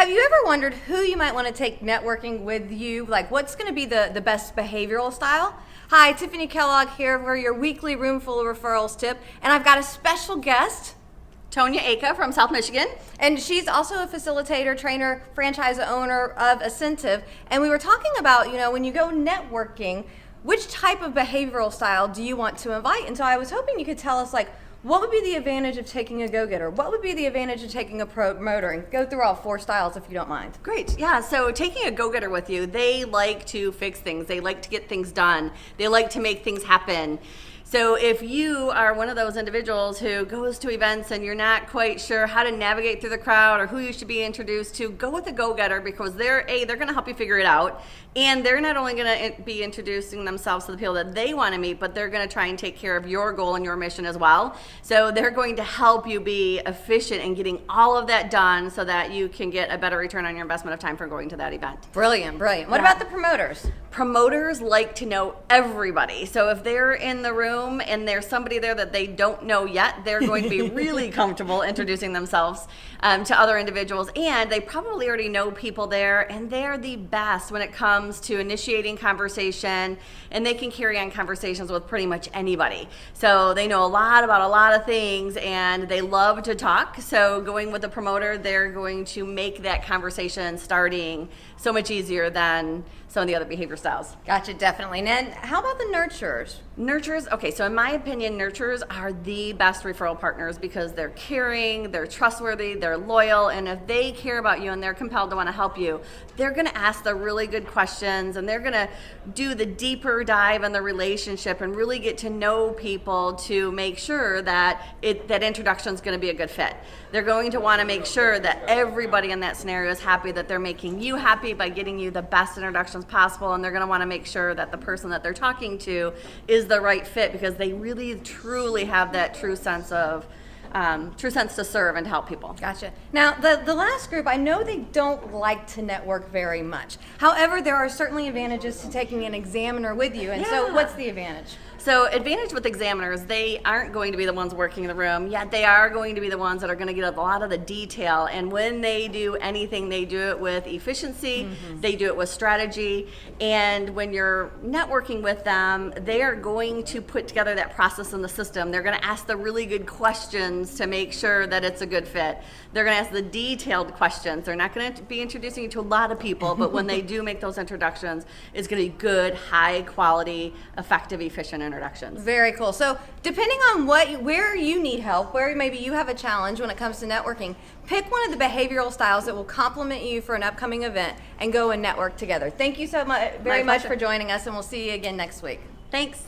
Have you ever wondered who you might want to take networking with you? Like, what's going to be the best behavioral style? Hi, Tiffanie Kellog here for your weekly Room Full of Referrals tip, and I've got a special guest, Tonya Acha from South Michigan. And she's also a facilitator, trainer, franchise owner of Asentiv. And we were talking about, when you go networking, which type of behavioral style do you want to invite? And so I was hoping you could tell us, like, what would be the advantage of taking a go-getter? What would be the advantage of taking a promoter? And go through all 4 styles if you don't mind. Great, yeah, so taking a go-getter with you, they like to fix things. They like to get things done. They like to make things happen. So if you are one of those individuals who goes to events and you're not quite sure how to navigate through the crowd or who you should be introduced to, go with a go-getter, because they're going to help you figure it out. And they're not only going to be introducing themselves to the people that they want to meet, but they're going to try and take care of your goal and your mission as well. So they're going to help you be efficient in getting all of that done so that you can get a better return on your investment of time for going to that event. Brilliant, brilliant. What about the promoters? Promoters like to know everybody. So if they're in the room and there's somebody there that they don't know yet, they're going to be really comfortable introducing themselves to other individuals. And they probably already know people there, and they're the best when it comes to initiating conversation, and they can carry on conversations with pretty much anybody. So they know a lot about a lot of things, and they love to talk. So going with the promoter, they're going to make that conversation starting so much easier than some of the other behavior styles. Gotcha, definitely. And how about the nurturers? Nurturers, okay, so in my opinion, nurturers are the best referral partners because they're caring, they're trustworthy, they're loyal, and if they care about you and they're compelled to want to help you, they're going to ask the really good questions, and they're going to do the deeper dive in the relationship and really get to know people to make sure that that introduction is going to be a good fit. They're going to want to make sure that everybody in that scenario is happy, that they're making you happy by getting you the best introductions possible, and they're going to want to make sure that the person that they're talking to is the right fit, because they really truly have that true sense to serve and help people. Gotcha. Now, the last group, I know they don't like to network very much. However, there are certainly advantages to taking an examiner with you. And so what's the advantage? So advantage with examiners, they aren't going to be the ones working in the room, yet they are going to be the ones that are going to get a lot of the detail. And when they do anything, they do it with efficiency, they do it with strategy. And when you're networking with them, they are going to put together that process in the system. They're going to ask the really good questions to make sure that it's a good fit. They're going to ask the detailed questions. They're not going to be introducing you to a lot of people, but when they do make those introductions, it's going to be good, high quality, effective, efficient introductions. Very cool. So depending on where you need help, where maybe you have a challenge when it comes to networking, pick one of the behavioral styles that will complement you for an upcoming event and go and network together. Thank you so much, very much for joining us, and we'll see you again next week. Thanks.